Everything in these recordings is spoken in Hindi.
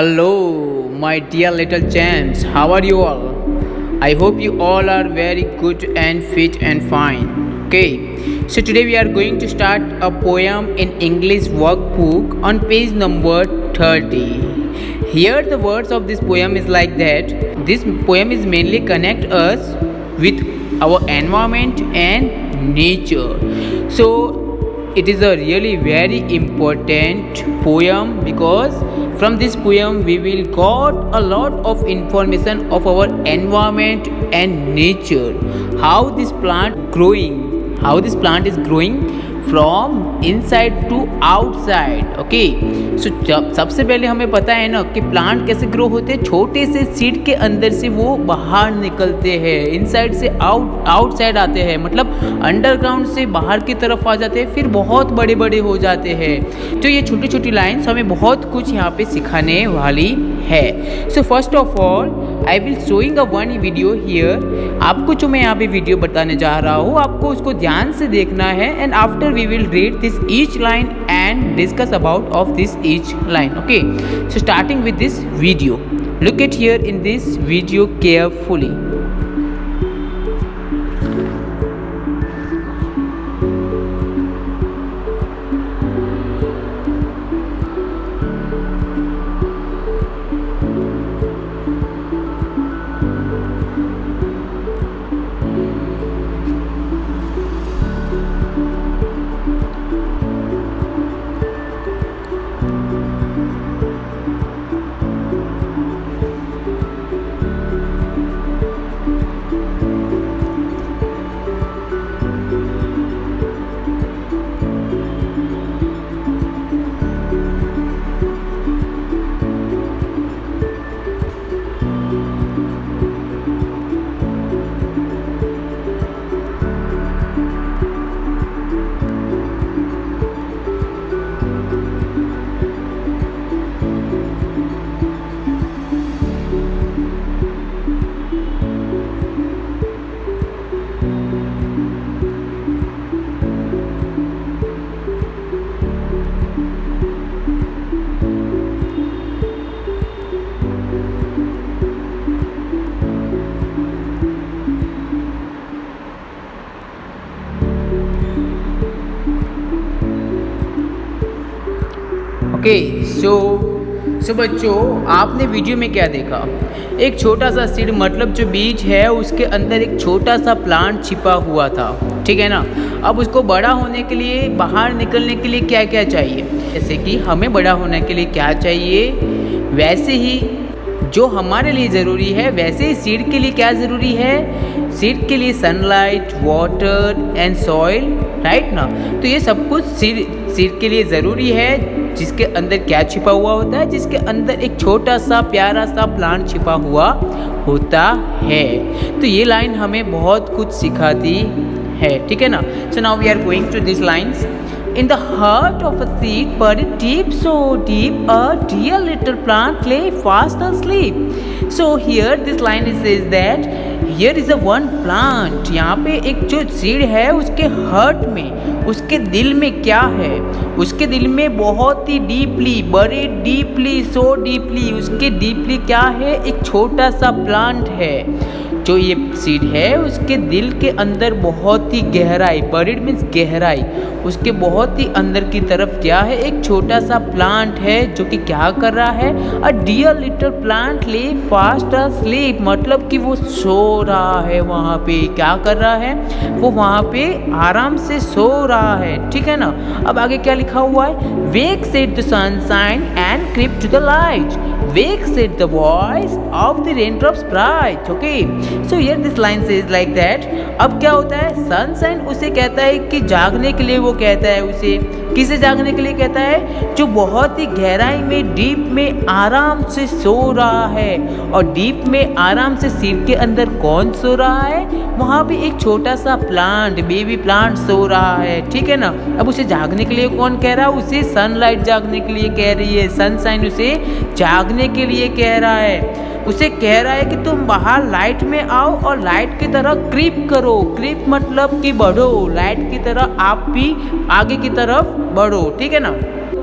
Hello, my dear little champs. How are you all? I hope you all are very good and fit and fine. Okay, so today we are going to start a poem in English workbook on page number 30. Here, the words of this poem is like that. This poem is mainly connect us with our environment and nature. So, it is a really very important poem because from this poem we will got a lot of information of our environment and nature, how this plant is growing from inside to outside. Okay, so सबसे पहले हमें पता है ना कि प्लांट कैसे ग्रो होते हैं। छोटे से सीड के अंदर से वो बाहर निकलते हैं, इनसाइड से आउटसाइड आते हैं, मतलब अंडरग्राउंड से बाहर की तरफ आ जाते हैं, फिर बहुत बड़े बड़े हो जाते हैं। तो ये छोटी छोटी लाइन्स हमें बहुत कुछ यहाँ पे सिखाने वाली है। So first of all I will showing a one video here. आपको जो मैं यहाँ पे वीडियो बताने जा रहा हूँ, आपको उसको ध्यान से देखना है and after we will read this each line and discuss about of this each line. Okay, so starting with this video, look at here in this video carefully. Okay, so बच्चों, आपने वीडियो में क्या देखा? एक छोटा सा सीड, मतलब जो बीज है उसके अंदर एक छोटा सा प्लांट छिपा हुआ था, ठीक है ना। अब उसको बड़ा होने के लिए, बाहर निकलने के लिए क्या क्या चाहिए? जैसे कि हमें बड़ा होने के लिए क्या चाहिए, वैसे ही जो हमारे लिए ज़रूरी है, वैसे ही सीड के लिए क्या ज़रूरी है? सीड के लिए sunlight, water and soil, right ना। तो ये सब कुछ सीड के लिए ज़रूरी है। जिसके अंदर क्या छिपा हुआ होता है? जिसके अंदर एक छोटा सा प्यारा सा प्लांट छिपा हुआ होता है। तो ये लाइन हमें बहुत कुछ सिखाती है, ठीक है ना। So now we are going to this lines. In the heart of a seed buried deep, so deep, a dear little plant lay fast asleep. So here this line says that here is a one plant. यहाँ पे एक जो सीड है उसके हार्ट में, उसके दिल में क्या है? उसके दिल में बहुत ही डीपली, बड़े डीपली, सो डीपली, उसके डीपली क्या है? एक छोटा सा प्लांट है। जो ये सीड है उसके दिल के अंदर बहुत ही गहराई, बरीड मीन्स गहराई, उसके बहुत ही अंदर की तरफ क्या है? एक छोटा सा प्लांट है जो कि क्या कर रहा है? अ डियर लिटिल प्लांट ले फास्ट अस्लीप, मतलब कि वो सो रहा है। वहाँ पे क्या कर रहा है? वो वहाँ पे आराम से सो रहा है, ठीक है ना। अब आगे क्या लिखा हुआ है? Wake set the sunshine and creep to the light, wake set the voice of the raindrops bright. Okay, so here this line says like that. अब क्या होता है? सनशाइन उसे कहता है कि जागने के लिए, वो कहता है उसे, किसे जागने के लिए कहता है? जो बहुत ही गहराई में, डीप में आराम से सो रहा है। और डीप में आराम से सीड के अंदर कौन सो रहा है? वहाँ पे एक छोटा सा प्लांट, बेबी प्लांट सो रहा है, ठीक है ना। अब उसे जागने के लिए कौन कह रहा है? उसे सनलाइट जागने के लिए कह रही है, सनशाइन उसे जागने के लिए कह रहा है। उसे कह रहा है कि तुम बाहर लाइट में आओ और लाइट की तरह क्रीप करो। क्रीप मतलब कि बढ़ो, लाइट की तरह आप भी आगे की तरफ बढ़ो, ठीक है ना।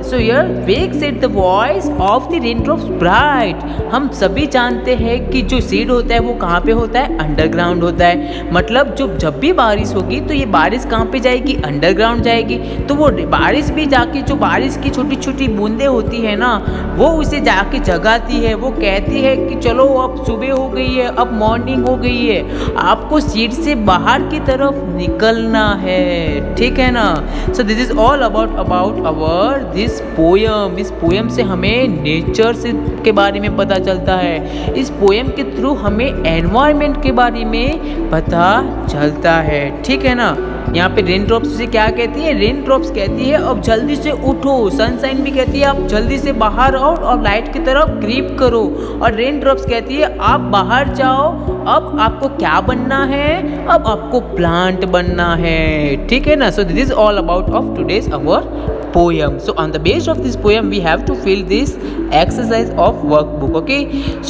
here wake set the voice of the raindrops bright. हम सभी जानते हैं कि जो सीड होता है वो कहाँ पे होता है, अंडरग्राउंड होता है। मतलब जब भी बारिश होगी तो ये बारिश कहाँ पे जाएगी, अंडरग्राउंड जाएगी। तो वो बारिश भी जाके जो बारिश की छोटी छोटी बूंदें होती है ना, वो उसे जाके जगाती है। वो कहती है कि चलो अब सुबह हो गई है, अब मॉर्निंग हो गई है, आपको सीट से बाहर की तरफ निकलना है, ठीक है ना। So this is all about our this poem. इस पोयम से हमें नेचर से के बारे में पता चलता है। इस पोयम के थ्रू हमें एनवायरनमेंट के बारे में पता चलता है, ठीक है ना। यहाँ पे रेन ड्रॉप्स से क्या कहती है, रेन ड्रॉप्स कहती है अब जल्दी से उठो। सनशाइन भी कहती है आप जल्दी से बाहर आओ और लाइट की तरफ क्रीप करो। और रेन ड्रॉप्स कहती है आप बाहर जाओ, अब आपको क्या बनना है, अब आपको प्लांट बनना है, ठीक है ना। So this is all about of today's our poem. So on the base of this poem we have to fill this exercise of workbook. Okay,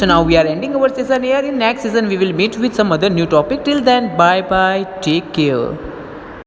so now we are ending our session here. In next session we will meet with some other new topic. Till then, bye bye, take care.